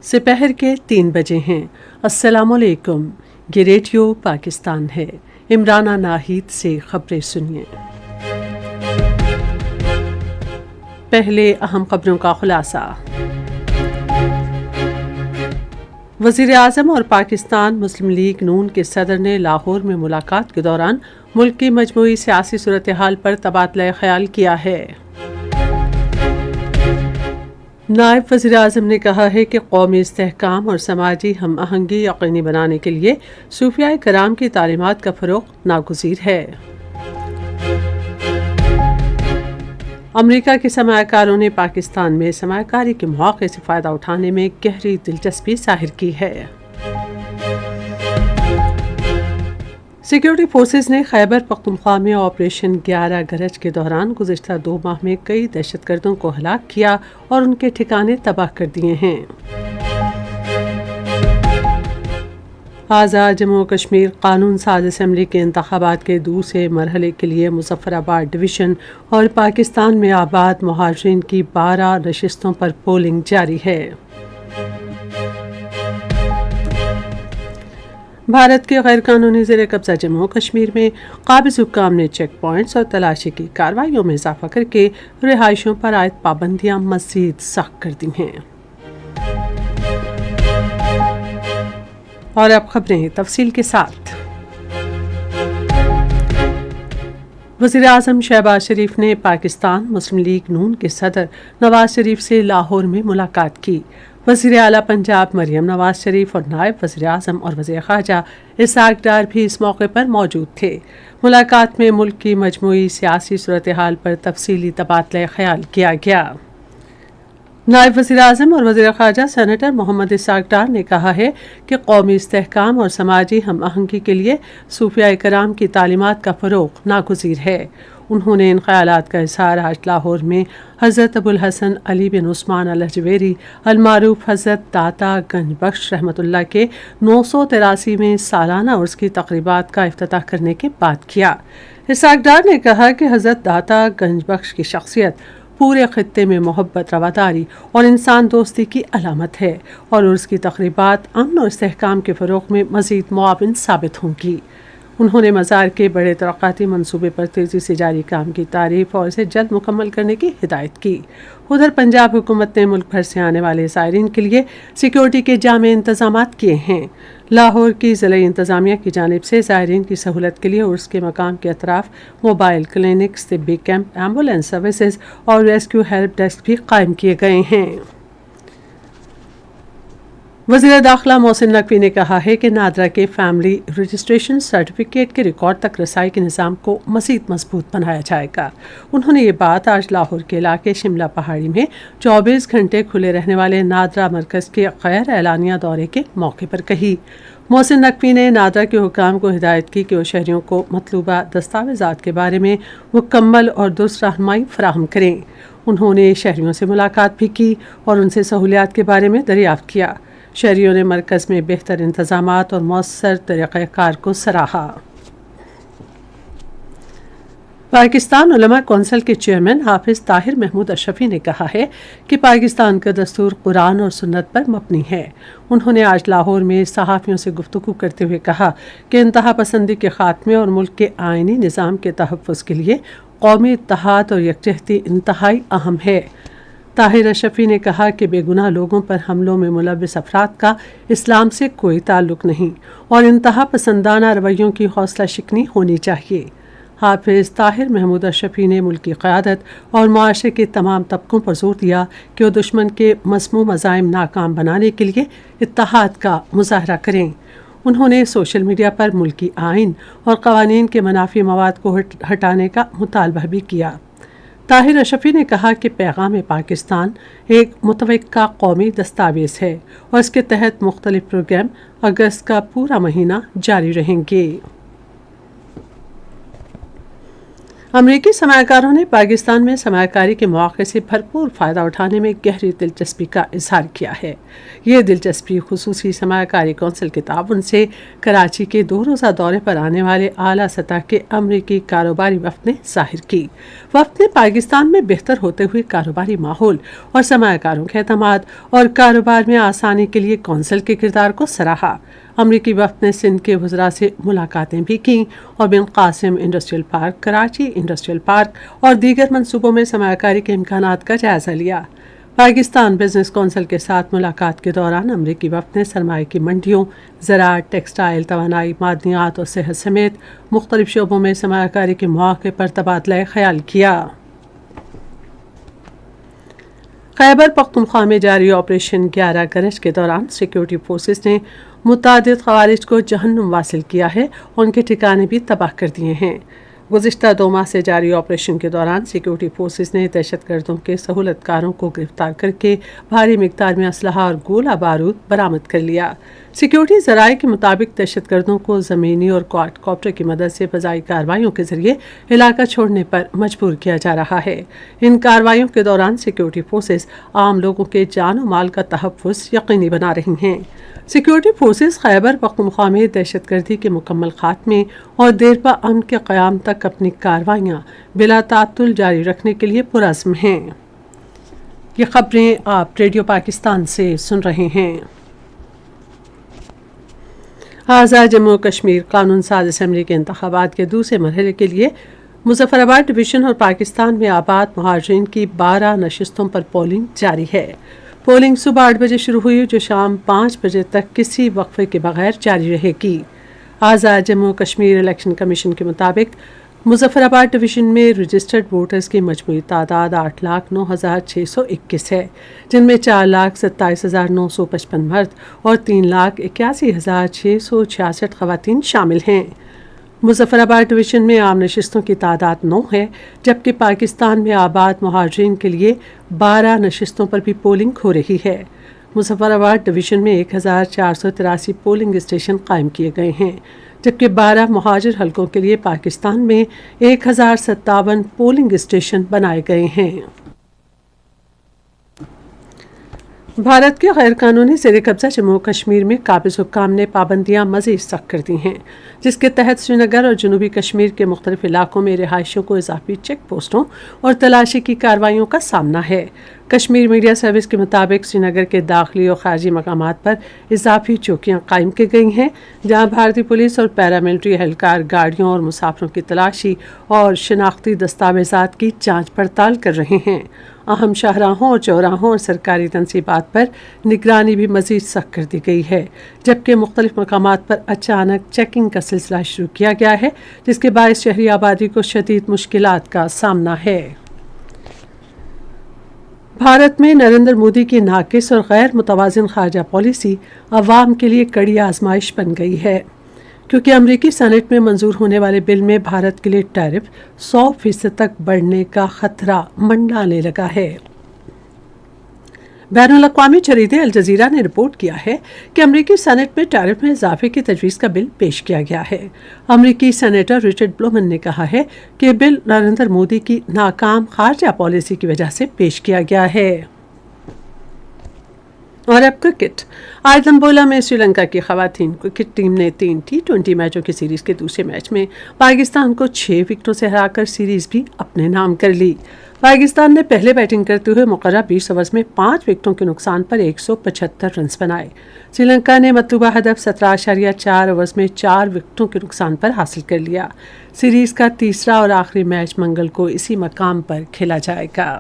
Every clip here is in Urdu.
سپہر کے 3 بجے ہیں۔ السلام علیکم، یہ ریڈیو پاکستان ہے۔ عمرانہ ناہید سے خبریں سنیے۔ پہلے اہم خبروں کا خلاصہ۔ وزیر اعظم اور پاکستان مسلم لیگ نون کے صدر نے لاہور میں ملاقات کے دوران ملک کی مجموعی سیاسی صورتحال پر تبادلہ خیال کیا ہے۔ نائب وزیر اعظم نے کہا ہے کہ قومی استحکام اور سماجی ہم آہنگی یقینی بنانے کے لیے صوفیاء کرام کی تعلیمات کا فروغ ناگزیر ہے۔ امریکہ کے سرمایہ کاروں نے پاکستان میں سرمایہ کاری کے مواقع سے فائدہ اٹھانے میں گہری دلچسپی ظاہر کی ہے۔ سیکورٹی فورسز نے خیبر پختونخوا میں آپریشن 11 گرج کے دوران گزشتہ 2 ماہ میں کئی دہشت گردوں کو ہلاک کیا اور ان کے ٹھکانے تباہ کر دیے ہیں۔ آزاد جموں و کشمیر قانون ساز اسمبلی کے انتخابات کے دوسرے مرحلے کے لیے مظفر آباد ڈویژن اور پاکستان میں آباد مہاجرین کی 12 نشستوں پر پولنگ جاری ہے۔ بھارت کے غیر قانونی زیر قبضہ جموں و کشمیر میں قابض حکام نے چیک پوائنٹس اور تلاشی کی کارروائیوں میں اضافہ کر کے رہائشوں پر عائد پابندیاں مزید سخت کر دی ہیں۔ اور اب خبریں تفصیل کے ساتھ۔ وزیر اعظم شہباز شریف نے پاکستان مسلم لیگ نون کے صدر نواز شریف سے لاہور میں ملاقات کی۔ وزیر اعلیٰ پنجاب مریم نواز شریف اور نائب وزیر اعظم اور وزیر خارجہ اسحاق ڈار بھی اس موقع پر موجود تھے۔ ملاقات میں ملک کی مجموعی سیاسی صورتحال پر تفصیلی تبادلہ خیال کیا گیا۔ نائب وزیر اعظم اور وزیر خارجہ سینیٹر محمد اسحاق ڈار نے کہا ہے کہ قومی استحکام اور سماجی ہم آہنگی کے لیے صوفیاء کرام کی تعلیمات کا فروغ ناگزیر ہے۔ انہوں نے ان خیالات کا اظہار آج لاہور میں حضرت ابوالحسن علی بن عثمان الحجویری المعروف حضرت داتا گنج بخش رحمۃ اللہ کے 983ویں سالانہ عرس کی تقریبات کا افتتاح کرنے کے بعد کیا۔ اسحاق ڈار نے کہا کہ حضرت داتا گنج بخش کی شخصیت پورے خطے میں محبت، رواداری اور انسان دوستی کی علامت ہے اور عرس کی تقریبات امن اور استحکام کے فروغ میں مزید معاون ثابت ہوں گی۔ انہوں نے مزار کے بڑے ترقیاتی منصوبے پر تیزی سے جاری کام کی تعریف اور اسے جلد مکمل کرنے کی ہدایت کی۔ ادھر پنجاب حکومت نے ملک بھر سے آنے والے زائرین کے لیے سیکورٹی کے جامع انتظامات کیے ہیں۔ لاہور کی ضلعی انتظامیہ کی جانب سے زائرین کی سہولت کے لیے عرس کے مقام کے اطراف موبائل کلینکس، طبی کیمپ، ایمبولینس سروسز اور ریسکیو ہیلپ ڈیسک بھی قائم کیے گئے ہیں۔ وزیر داخلہ محسن نقوی نے کہا ہے کہ نادرا کے فیملی رجسٹریشن سرٹیفکیٹ کے ریکارڈ تک رسائی کے نظام کو مزید مضبوط بنایا جائے گا۔ انہوں نے یہ بات آج لاہور کے علاقے شملہ پہاڑی میں 24 گھنٹے کھلے رہنے والے نادرا مرکز کے غیر اعلانیہ دورے کے موقع پر کہی۔ محسن نقوی نے نادرا کے حکام کو ہدایت کی کہ وہ شہریوں کو مطلوبہ دستاویزات کے بارے میں مکمل اور درست رہنمائی فراہم کریں۔ انہوں نے شہریوں سے ملاقات بھی کی اور ان سے سہولیات کے بارے میں دریافت کیا۔ شہریوں نے مرکز میں بہتر انتظامات اور مؤثر طریقہ کار کو سراہا۔ پاکستان علماء کونسل کے چیئرمین حافظ طاہر محمود اشرفی نے کہا ہے کہ پاکستان کا دستور قرآن اور سنت پر مبنی ہے۔ انہوں نے آج لاہور میں صحافیوں سے گفتگو کرتے ہوئے کہا کہ انتہا پسندی کے خاتمے اور ملک کے آئینی نظام کے تحفظ کے لیے قومی اتحاد اور یکجہتی انتہائی اہم ہے۔ طاہر اشرفی نے کہا کہ بے گناہ لوگوں پر حملوں میں ملوث افراد کا اسلام سے کوئی تعلق نہیں اور انتہا پسندانہ رویوں کی حوصلہ شکنی ہونی چاہیے۔ حافظ طاہر محمود اشرفی نے ملک کی قیادت اور معاشرے کے تمام طبقوں پر زور دیا کہ وہ دشمن کے مسموع عزائم ناکام بنانے کے لیے اتحاد کا مظاہرہ کریں۔ انہوں نے سوشل میڈیا پر ملکی آئین اور قوانین کے منافی مواد کو ہٹانے کا مطالبہ بھی کیا۔ طاہر اشرفی نے کہا کہ پیغام پاکستان ایک متوقع قومی دستاویز ہے اور اس کے تحت مختلف پروگرام اگست کا پورا مہینہ جاری رہیں گے۔ امریکی سرمایہ کاروں نے پاکستان میں سرمایہ کاری کے مواقع سے بھرپور فائدہ اٹھانے میں گہری دلچسپی کا اظہار کیا ہے۔ یہ دلچسپی خصوصی سرمایہ کاری کونسل کے تعاون سے کراچی کے 2 روزہ دورے پر آنے والے اعلیٰ سطح کے امریکی کاروباری وفد نے ظاہر کی۔ وفد نے پاکستان میں بہتر ہوتے ہوئے کاروباری ماحول اور سرمایہ کاروں کے اعتماد اور کاروبار میں آسانی کے لیے کونسل کے کردار کو سراہا۔ امریکی وفد نے سندھ کے وزراء سے ملاقاتیں بھی کیں اور Bin Qasim industrial park, Karachi industrial park اور دیگر منصوبوں میں سرمایہ کاری کے امکانات کا جائزہ لیا۔ پاکستان بزنس کونسل کے ساتھ ملاقات کے دوران امریکی وفد نے سرمایہ کی منڈیوں، زراعت، ٹیکسٹائل، توانائی، معدنیات اور صحت سمیت مختلف شعبوں میں سرمایہ کاری کے مواقع پر تبادلہ خیال کیا۔ خیبر پختونخوا میں جاری آپریشن 11 گرج کے دوران سیکیورٹی فورسز نے متعدد خوارج کو جہنم واصل کیا ہے اور ان کے ٹھکانے بھی تباہ کر دیے ہیں۔ گزشتہ 2 ماہ سے جاری آپریشن کے دوران سیکیورٹی فورسز نے دہشت گردوں کے سہولت کاروں کو گرفتار کر کے بھاری مقدار میں اسلحہ اور گولہ بارود برآمد کر لیا۔ سیکیورٹی ذرائع کے مطابق دہشت گردوں کو زمینی اور کوارڈ کاپٹر کی مدد سے فضائی کارروائیوں کے ذریعے علاقہ چھوڑنے پر مجبور کیا جا رہا ہے۔ ان کارروائیوں کے دوران سیکیورٹی فورسز عام لوگوں کے جان و مال کا تحفظ یقینی بنا رہی ہیں۔ سیکیورٹی فورسز خیبر پختونخوا میں دہشت گردی کے مکمل خاتمے اور دیرپا امن کے قیام تک اپنی کارروائیاں بلا تعطل جاری رکھنے کے لیے پرعزم ہیں۔ یہ خبریں آپ ریڈیو پاکستان سے سن رہے ہیں۔ آزاد جموں و کشمیر قانون ساز اسمبلی کے انتخابات کے دوسرے مرحلے کے لیے مظفر آباد ڈویژن اور پاکستان میں آباد مہاجرین کی 12 نشستوں پر پولنگ جاری ہے۔ پولنگ صبح 8 بجے شروع ہوئی جو شام 5 بجے تک کسی وقفے کے بغیر جاری رہے گی۔ آزاد جموں و کشمیر الیکشن کمیشن کے مطابق مظفر آباد ڈویژن میں رجسٹرڈ ووٹرز کی مجموعی تعداد 8,09,621 ہے، جن میں 4,27,955 مرد اور 3,81,666 خواتین شامل ہیں۔ مظفر آباد ڈویژن میں عام نشستوں کی تعداد 9 ہے، جبکہ پاکستان میں آباد مہاجرین کے لیے 12 نشستوں پر بھی پولنگ ہو رہی ہے۔ مظفر آباد ڈویژن میں 1,483 پولنگ اسٹیشن قائم کیے گئے ہیں، جبکہ 12 مہاجر حلقوں کے لیے پاکستان میں 1,057 پولنگ اسٹیشن بنائے گئے ہیں۔ بھارت کے غیر قانونی زیر قبضہ جموں و کشمیر میں قابض حکام نے پابندیاں مزید سخت کر دی ہیں، جس کے تحت سری نگر اور جنوبی کشمیر کے مختلف علاقوں میں رہائشیوں کو اضافی چیک پوسٹوں اور تلاشی کی کارروائیوں کا سامنا ہے۔ کشمیر میڈیا سروس کے مطابق سری نگر کے داخلی اور خارجی مقامات پر اضافی چوکیاں قائم کی گئی ہیں، جہاں بھارتی پولیس اور پیراملٹری اہلکار گاڑیوں اور مسافروں کی تلاشی اور شناختی دستاویزات کی جانچ پڑتال کر رہے ہیں۔ اہم شاہراہوں اور چوراہوں اور سرکاری تنصیبات پر نگرانی بھی مزید سخت کر دی گئی ہے، جبکہ مختلف مقامات پر اچانک چیکنگ کا سلسلہ شروع کیا گیا ہے، جس کے باعث شہری آبادی کو شدید مشکلات کا سامنا ہے۔ بھارت میں نریندر مودی کی ناقص اور غیر متوازن خارجہ پالیسی عوام کے لیے کڑی آزمائش بن گئی ہے، کیونکہ امریکی سینٹ میں منظور ہونے والے بل میں بھارت کے لیے ٹیرف 100% تک بڑھنے کا خطرہ منڈلانے لگا ہے۔ بین الاقوامی جریدے الجزیرہ نے رپورٹ کیا ہے کہ امریکی سینٹ میں ٹیرف میں اضافے کی تجویز کا بل پیش کیا گیا ہے۔ امریکی سینیٹر رچرڈ بلومن نے کہا ہے کہ بل نریندر مودی کی ناکام خارجہ پالیسی کی وجہ سے پیش کیا گیا ہے۔ اور اب کرکٹ۔ آج لمبولا میں سری لنکا کی خواتین کرکٹ ٹیم نے 3 T20 میچوں کی سیریز کے دوسرے میچ میں پاکستان کو 6 وکٹوں سے ہرا کر سیریز بھی اپنے نام کر لی۔ پاکستان نے پہلے بیٹنگ کرتے ہوئے مقررہ 20 اوورز میں 5 وکٹوں کے نقصان پر 175 رنز بنائے۔ سری لنکا نے مطلوبہ ہدف 17.4 اوورز میں 4 وکٹوں کے نقصان پر حاصل کر لیا۔ سیریز کا تیسرا اور آخری میچ منگل کو اسی مقام پر کھیلا جائے گا۔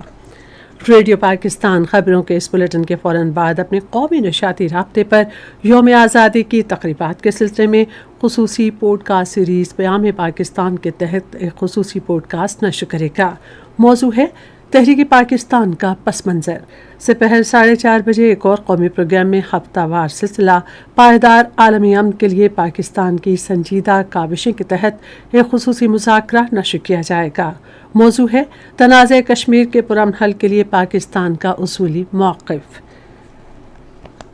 ریڈیو پاکستان خبروں کے اس بلیٹن کے فوراً بعد اپنے قومی نشاتی رابطے پر یوم آزادی کی تقریبات کے سلسلے میں خصوصی پوڈ کاسٹ سیریز پیام پاکستان کے تحت ایک خصوصی پوڈ کاسٹ نشر کرے گا۔ موضوع ہے تحریک پاکستان کا پس منظر۔ سپہر 4:30 بجے ایک اور قومی پروگرام میں ہفتہ وار سلسلہ پائیدار عالمی امن کے لیے پاکستان کی سنجیدہ کاوشیں کے تحت ایک خصوصی مذاکرہ نشر کیا جائے گا۔ موضوع ہے تنازع کشمیر کے پرامن حل کے لیے پاکستان کا اصولی موقف۔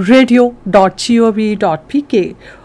radio.gov.pk